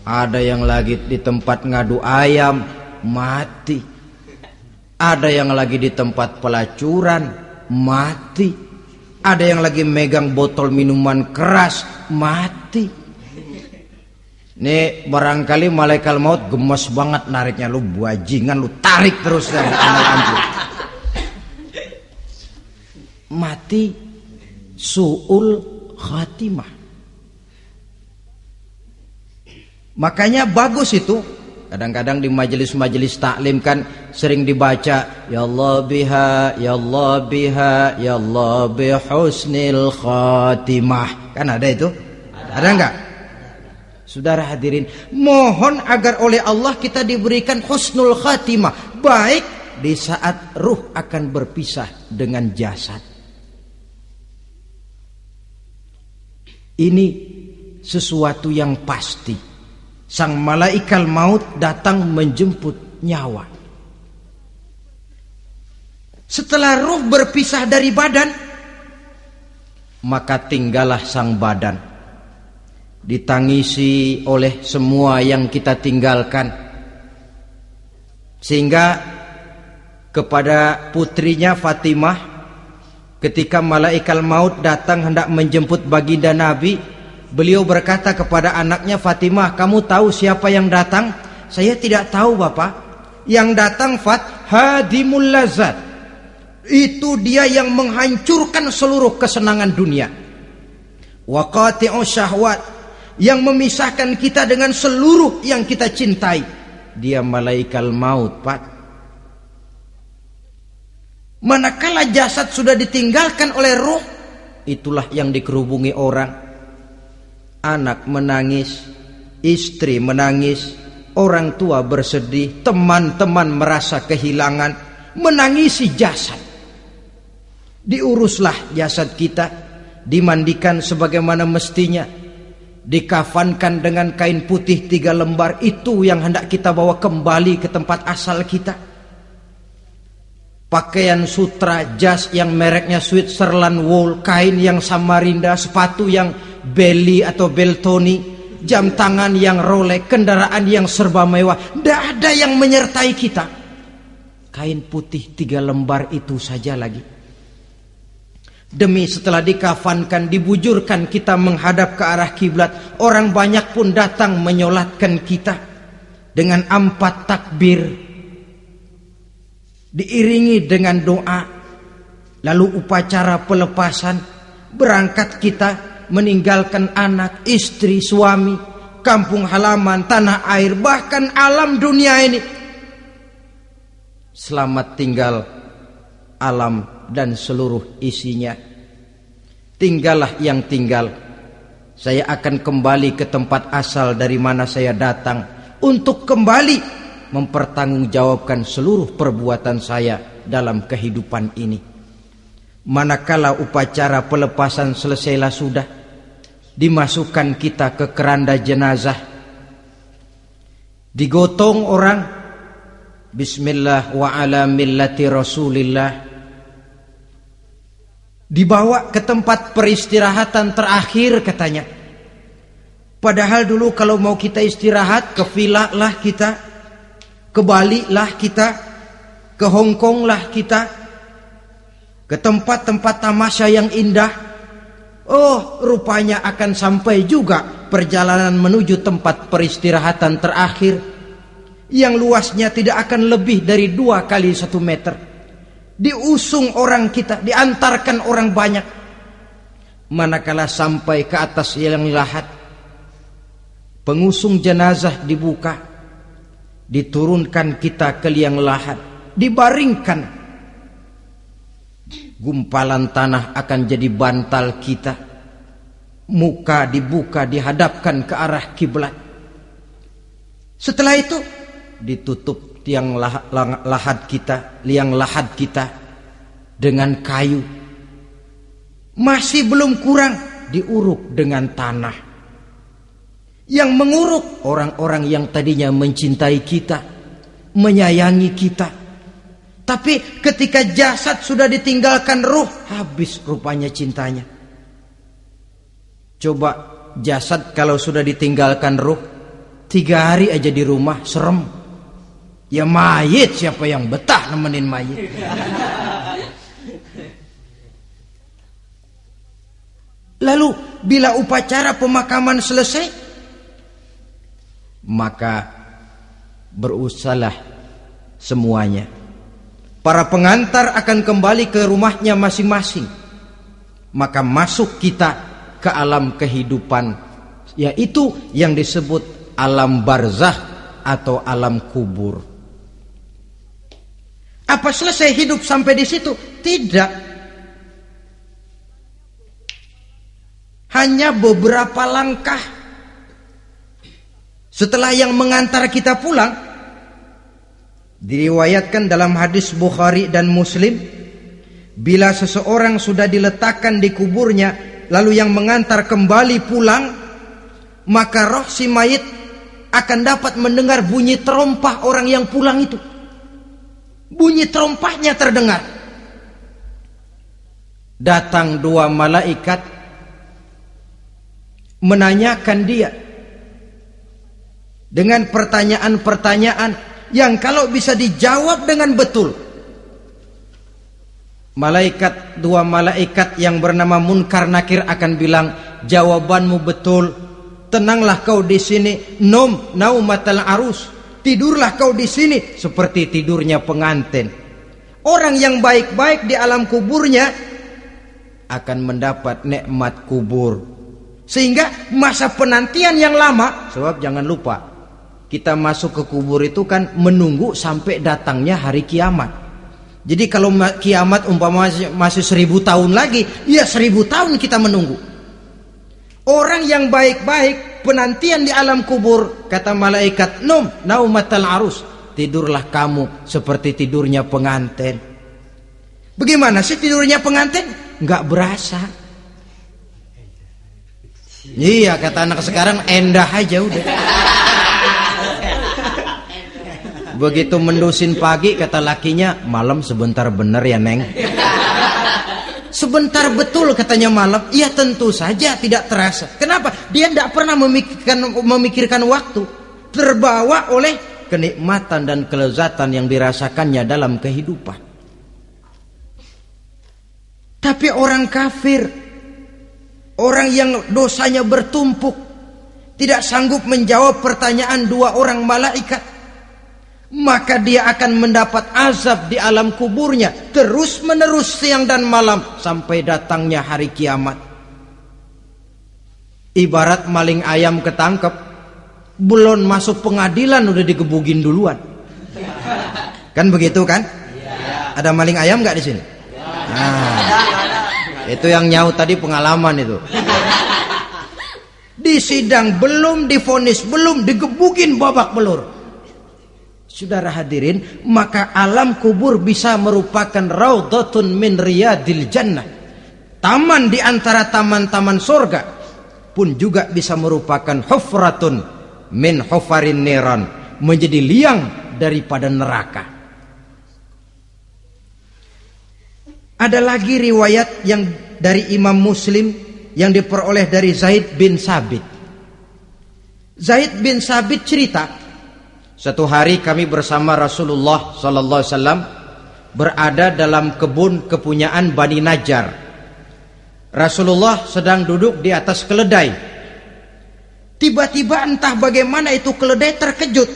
Ada yang lagi di tempat ngadu ayam, mati. Ada yang lagi di tempat pelacuran, mati. Ada yang lagi megang botol minuman keras, mati. Nih barangkali malaikat maut gemes banget nariknya, lu bajingan, lu tarik terus dan mati su'ul khatimah. Makanya bagus itu. Kadang-kadang di majelis-majelis taklim kan sering dibaca, ya Allah biha, ya Allah biha, ya Allah bihusnil khatimah. Kan ada itu? Ada enggak? Saudara hadirin, mohon agar oleh Allah kita diberikan husnul khatimah, baik di saat ruh akan berpisah dengan jasad. Ini sesuatu yang pasti. Sang malaikat maut datang menjemput nyawa. Setelah ruh berpisah dari badan, maka tinggallah sang badan, ditangisi oleh semua yang kita tinggalkan. Sehingga kepada putrinya Fatimah, ketika malaikat maut datang hendak menjemput baginda Nabi, beliau berkata kepada anaknya, Fatimah, kamu tahu siapa yang datang? Saya tidak tahu, Bapak. Yang datang hadimul lazat. Itu dia yang menghancurkan seluruh kesenangan dunia. Wa qati'u syahwat, yang memisahkan kita dengan seluruh yang kita cintai. Dia malaikat maut, Pak. Manakala jasad sudah ditinggalkan oleh ruh, itulah yang dikerubungi orang. Anak menangis, istri menangis, orang tua bersedih, teman-teman merasa kehilangan, menangisi jasad. Diuruslah jasad kita, dimandikan sebagaimana mestinya, dikafankan dengan kain putih 3 lembar, itu yang hendak kita bawa kembali ke tempat asal kita. Pakaian sutra, jas yang mereknya Switzerland wool, kain yang Samarinda, sepatu yang Belly atau Beltoni, jam tangan yang Rolex, kendaraan yang serba mewah, tidak ada yang menyertai kita. Kain putih 3 lembar itu saja lagi. Demi setelah dikafankan, dibujurkan kita menghadap ke arah kiblat, orang banyak pun datang menyolatkan kita dengan 4 takbir, diiringi dengan doa, lalu upacara pelepasan, berangkat kita meninggalkan anak, istri, suami, kampung halaman, tanah air, bahkan alam dunia ini. Selamat tinggal alam dan seluruh isinya. Tinggallah yang tinggal. Saya akan kembali ke tempat asal dari mana saya datang, untuk kembali mempertanggungjawabkan seluruh perbuatan saya dalam kehidupan ini. Manakala upacara pelepasan selesailah sudah, dimasukkan kita ke keranda jenazah, digotong orang, bismillah wa ala millati rasulillah, dibawa ke tempat peristirahatan terakhir katanya. Padahal dulu kalau mau kita istirahat, ke villa lah kita, ke Bali lah kita, ke Hong Kong lah kita, ke tempat-tempat tamasya yang indah. Oh, rupanya akan sampai juga perjalanan menuju tempat peristirahatan terakhir yang luasnya tidak akan lebih dari 2 kali 1 meter. Diusung orang kita, diantarkan orang banyak. Manakala sampai ke atas liang lahat, pengusung jenazah dibuka, diturunkan kita ke liang lahat, dibaringkan. Gumpalan tanah akan jadi bantal kita. Muka dibuka, dihadapkan ke arah kiblat. Setelah itu ditutup liang lahat kita dengan kayu. Masih belum kurang, diuruk dengan tanah. Yang menguruk orang-orang yang tadinya mencintai kita, menyayangi kita. Tapi ketika jasad sudah ditinggalkan ruh, habis rupanya cintanya. Coba jasad kalau sudah ditinggalkan ruh, 3 hari aja di rumah, serem. Ya mayit, siapa yang betah nemenin mayit? Lalu bila upacara pemakaman selesai, maka berusahalah semuanya. Para pengantar akan kembali ke rumahnya masing-masing. Maka masuk kita ke alam kehidupan, yaitu yang disebut alam barzah atau alam kubur. Apa selesai hidup sampai di situ? Tidak. Hanya beberapa langkah setelah yang mengantar kita pulang. Diriwayatkan dalam hadis Bukhari dan Muslim, bila seseorang sudah diletakkan di kuburnya, lalu yang mengantar kembali pulang, maka roh si mayit akan dapat mendengar bunyi terompah orang yang pulang itu. Bunyi terompahnya terdengar. Datang dua malaikat menanyakan dia dengan pertanyaan-pertanyaan yang kalau bisa dijawab dengan betul. Dua malaikat yang bernama Munkar Nakir akan bilang, jawabanmu betul. Tenanglah kau di sini, naumatal arus. Tidurlah kau di sini seperti tidurnya pengantin. Orang yang baik-baik di alam kuburnya akan mendapat nikmat kubur. Sehingga masa penantian yang lama, sebab jangan lupa, kita masuk ke kubur itu kan menunggu sampai datangnya hari kiamat. Jadi kalau kiamat umpama masih 1000 tahun lagi, ya 1000 tahun kita menunggu. Orang yang baik-baik penantian di alam kubur, kata malaikat, naumatal arus, tidurlah kamu seperti tidurnya pengantin. Bagaimana sih tidurnya pengantin? Nggak berasa. Iya, kata anak sekarang, endah aja udah. Begitu mendusin pagi, kata lakinya, malam sebentar bener ya Neng. Sebentar betul katanya malam. Ya tentu saja tidak terasa. Kenapa? Dia tidak pernah memikirkan waktu. Terbawa oleh kenikmatan dan kelezatan yang dirasakannya dalam kehidupan. Tapi orang kafir, orang yang dosanya bertumpuk, tidak sanggup menjawab pertanyaan dua orang malaikat, maka dia akan mendapat azab di alam kuburnya terus menerus siang dan malam sampai datangnya hari kiamat. Ibarat maling ayam ketangkep, belum masuk pengadilan udah digebugin duluan. Kan begitu kan? Ada maling ayam nggak di sini? Nah, itu yang nyaut tadi pengalaman itu. Di sidang belum divonis, belum digebugin babak belur. Saudara hadirin, maka alam kubur bisa merupakan raudhatun min riyadil jannah. Taman di antara taman-taman surga, pun juga bisa merupakan hufratun min hufarin niran, menjadi liang daripada neraka. Ada lagi riwayat yang dari Imam Muslim yang diperoleh dari Zaid bin Sabit. Zaid bin Sabit cerita, satu hari kami bersama Rasulullah sallallahu alaihi wasallam berada dalam kebun kepunyaan Bani Najjar. Rasulullah sedang duduk di atas keledai. Tiba-tiba entah bagaimana itu keledai terkejut,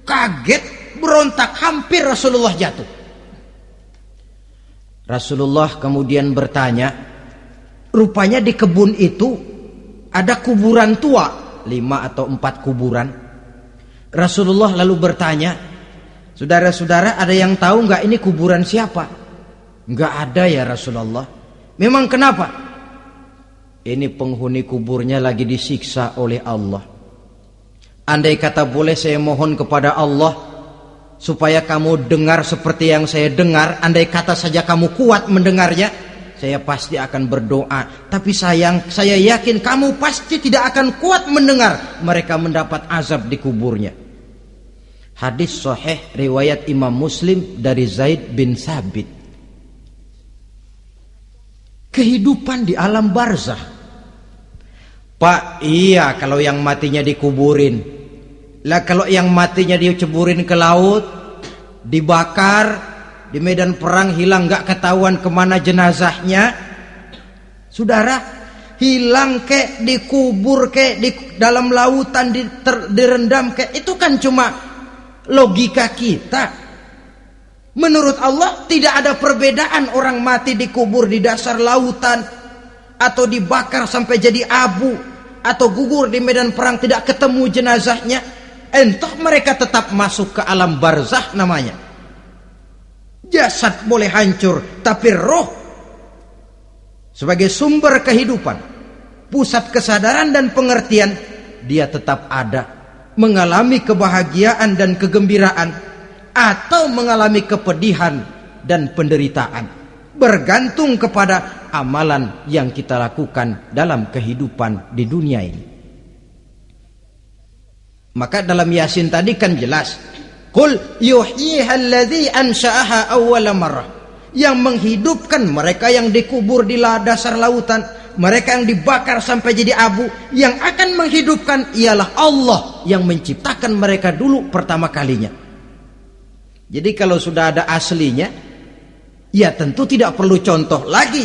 kaget, berontak, hampir Rasulullah jatuh. Rasulullah kemudian bertanya, rupanya di kebun itu ada kuburan tua, 5 atau 4 kuburan. Rasulullah lalu bertanya, saudara-saudara ada yang tahu nggak ini kuburan siapa? Nggak ada ya Rasulullah. Memang kenapa? Ini penghuni kuburnya lagi disiksa oleh Allah. Andai kata boleh saya mohon kepada Allah supaya kamu dengar seperti yang saya dengar, andai kata saja kamu kuat mendengarnya, saya pasti akan berdoa. Tapi sayang, saya yakin kamu pasti tidak akan kuat mendengar mereka mendapat azab di kuburnya. Hadis sahih riwayat Imam Muslim dari Zaid bin Sabit. Kehidupan di alam barzah. Pak, iya kalau yang matinya dikuburin. Lah kalau yang matinya diceburin ke laut, dibakar, di medan perang hilang gak ketahuan kemana jenazahnya. Saudara, hilang kek, dikubur kek, di dalam lautan direndam kek, itu kan cuma logika kita. Menurut Allah tidak ada perbedaan orang mati dikubur di dasar lautan, atau dibakar sampai jadi abu, atau gugur di medan perang tidak ketemu jenazahnya. Entah mereka tetap masuk ke alam barzah namanya. Jasad boleh hancur, tapi roh sebagai sumber kehidupan, pusat kesadaran dan pengertian, dia tetap ada, mengalami kebahagiaan dan kegembiraan, atau mengalami kepedihan dan penderitaan, bergantung kepada amalan yang kita lakukan dalam kehidupan di dunia ini. Maka dalam Yasin tadi kan jelas, qul yuhyiha alladzi ansha'aha awwala marrah, yang menghidupkan mereka yang dikubur di dasar lautan, mereka yang dibakar sampai jadi abu, yang akan menghidupkan ialah Allah yang menciptakan mereka dulu pertama kalinya. Jadi kalau sudah ada aslinya, ya tentu tidak perlu contoh lagi,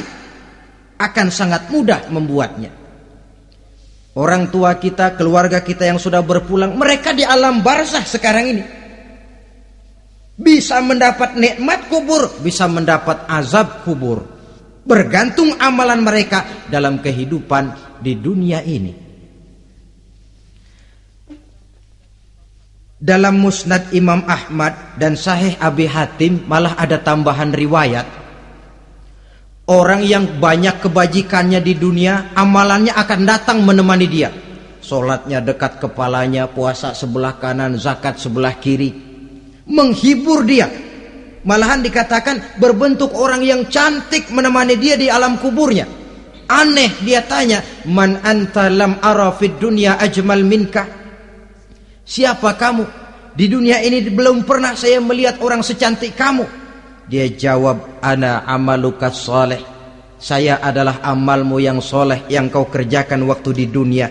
akan sangat mudah membuatnya. Orang tua kita, keluarga kita yang sudah berpulang, mereka di alam barzah sekarang ini bisa mendapat nikmat kubur, bisa mendapat azab kubur, bergantung amalan mereka dalam kehidupan di dunia ini. Dalam Musnad Imam Ahmad dan Sahih Abi Hatim malah ada tambahan riwayat, orang yang banyak kebajikannya di dunia, amalannya akan datang menemani dia. Sholatnya dekat kepalanya, puasa sebelah kanan, zakat sebelah kiri, menghibur dia. Malahan dikatakan berbentuk orang yang cantik menemani dia di alam kuburnya. Aneh, dia tanya, man anta lam ara fid dunya ajmal minka, siapa kamu? Di dunia ini belum pernah saya melihat orang secantik kamu. Dia jawab, ana amaluka soleh, saya adalah amalmu yang soleh yang kau kerjakan waktu di dunia.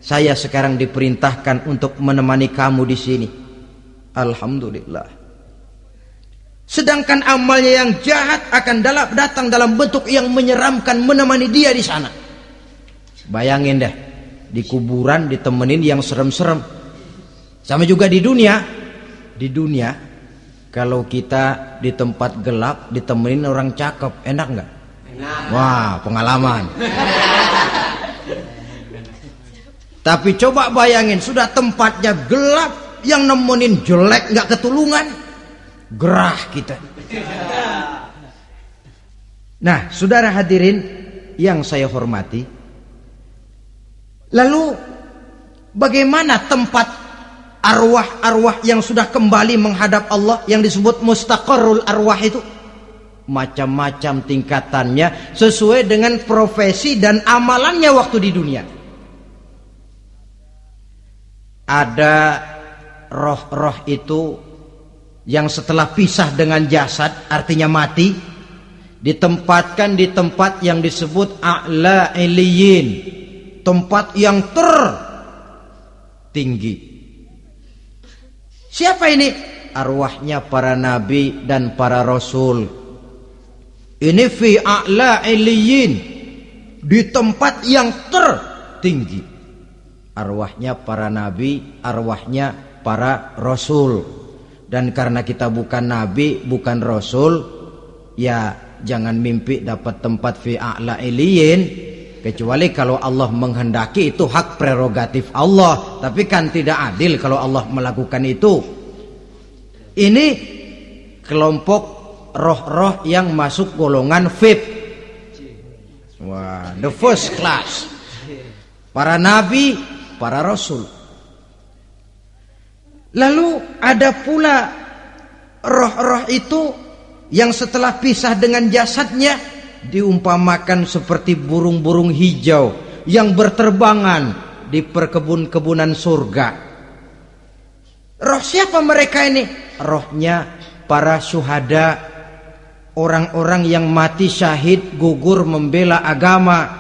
Saya sekarang diperintahkan untuk menemani kamu di sini. Alhamdulillah. Sedangkan amalnya yang jahat akan datang dalam bentuk yang menyeramkan menemani dia di sana. Bayangin deh, di kuburan ditemenin yang serem-serem. Sama juga di dunia. Di dunia, kalau kita di tempat gelap ditemenin orang cakep, enak nggak? Enak. Wah, pengalaman. Tapi coba bayangin, sudah tempatnya gelap, yang nemenin jelek nggak ketulungan, gerah kita. Nah, saudara hadirin yang saya hormati, lalu bagaimana tempat arwah-arwah yang sudah kembali menghadap Allah yang disebut mustaqarrul arwah itu? Macam-macam tingkatannya sesuai dengan profesi dan amalannya waktu di dunia. Ada roh-roh itu yang setelah pisah dengan jasad, artinya mati, ditempatkan di tempat yang disebut a'la iliyin, tempat yang tertinggi. Siapa ini? Arwahnya para nabi dan para rasul. Ini fi a'la iliyin, di tempat yang tertinggi. Arwahnya para nabi, arwahnya para rasul. Dan karena kita bukan nabi, bukan rasul, ya jangan mimpi dapat tempat fi a'la iliyin, kecuali kalau Allah menghendaki. Itu hak prerogatif Allah, tapi kan tidak adil kalau Allah melakukan itu. Ini kelompok roh-roh yang masuk golongan VIP. Wah, the first class. Para nabi, para rasul. Lalu ada pula roh-roh itu yang setelah pisah dengan jasadnya diumpamakan seperti burung-burung hijau yang berterbangan di perkebun-kebunan surga. Roh siapa mereka ini? Rohnya para syuhada, orang-orang yang mati syahid gugur membela agama.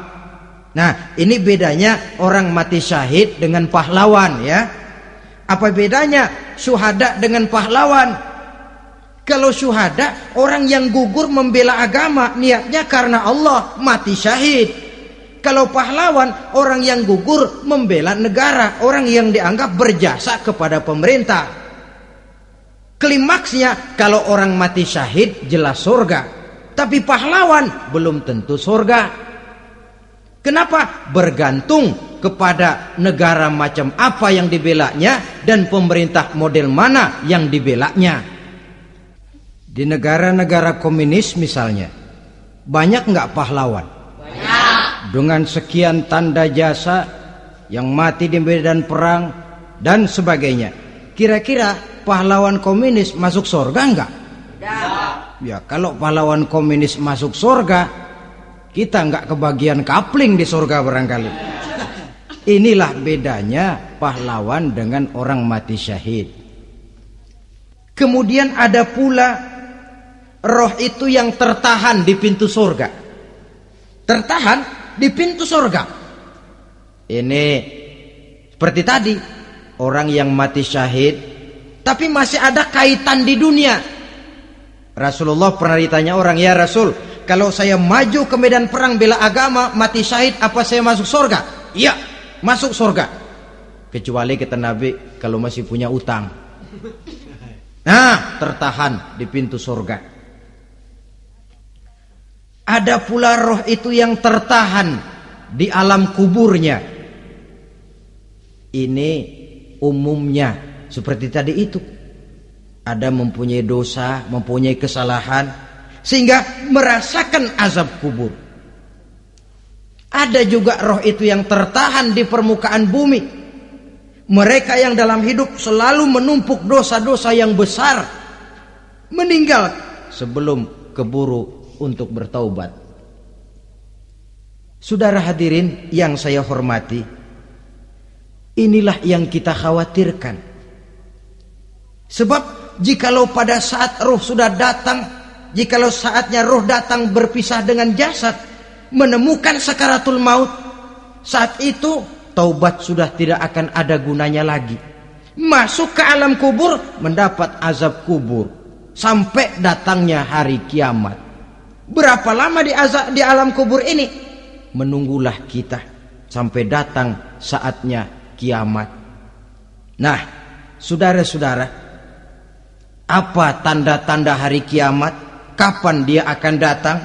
Nah, ini bedanya orang mati syahid dengan pahlawan, ya. Apa bedanya syuhada dengan pahlawan? Kalau syuhada, orang yang gugur membela agama, niatnya karena Allah, mati syahid. Kalau pahlawan, orang yang gugur membela negara, orang yang dianggap berjasa kepada pemerintah. Klimaksnya, kalau orang mati syahid jelas surga, tapi pahlawan belum tentu surga. Kenapa? Bergantung kepada negara macam apa yang dibelanya dan pemerintah model mana yang dibelanya. Di negara-negara komunis misalnya, banyak nggak pahlawan? Banyak. Dengan sekian tanda jasa yang mati di medan perang dan sebagainya. Kira-kira pahlawan komunis masuk surga enggak? Tidak. Ya, kalau pahlawan komunis masuk surga, kita enggak kebagian kapling di surga barangkali. Inilah bedanya pahlawan dengan orang mati syahid. Kemudian ada pula roh itu yang tertahan di pintu surga. Tertahan di pintu surga. Ini seperti tadi, orang yang mati syahid tapi masih ada kaitan di dunia. Rasulullah pernah ditanya orang, "Ya Rasul, kalau saya maju ke medan perang bela agama, mati syahid, apa saya masuk surga?" "Iya, masuk surga." Kecuali kata Nabi, kalau masih punya utang. Nah, tertahan di pintu surga. Ada pula roh itu yang tertahan di alam kuburnya. Ini umumnya seperti tadi itu. Ada mempunyai dosa, mempunyai kesalahan, sehingga merasakan azab kubur. Ada juga roh itu yang tertahan di permukaan bumi. Mereka yang dalam hidup selalu menumpuk dosa-dosa yang besar, meninggal sebelum keburu untuk bertaubat. Saudara hadirin yang saya hormati, inilah yang kita khawatirkan. Sebab jikalau pada saat roh sudah datang, jikalau saatnya roh datang berpisah dengan jasad, menemukan sakaratul maut, saat itu taubat sudah tidak akan ada gunanya lagi. Masuk ke alam kubur, mendapat azab kubur sampai datangnya hari kiamat. Berapa lama di alam kubur ini? Menunggulah kita sampai datang saatnya kiamat. Nah, saudara-saudara, apa tanda-tanda hari kiamat? Kapan dia akan datang?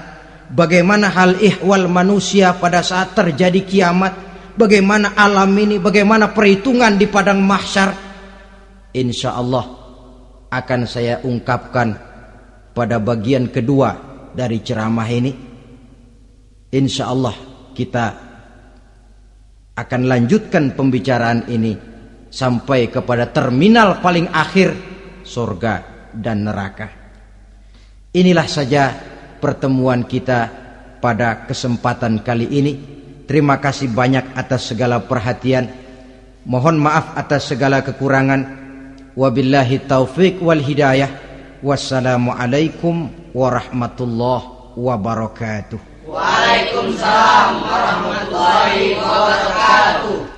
Bagaimana hal ihwal manusia pada saat terjadi kiamat? Bagaimana alam ini? Bagaimana perhitungan di padang mahsyar? Insya Allah akan saya ungkapkan pada bagian kedua dari ceramah ini. Insya Allah kita akan lanjutkan pembicaraan ini sampai kepada terminal paling akhir, surga dan neraka. Inilah saja pertemuan kita pada kesempatan kali ini. Terima kasih banyak atas segala perhatian. Mohon maaf atas segala kekurangan. Wabillahi taufik wal hidayah. Wassalamualaikum warahmatullahi wabarakatuh. Waalaikumsalam warahmatullahi wabarakatuh.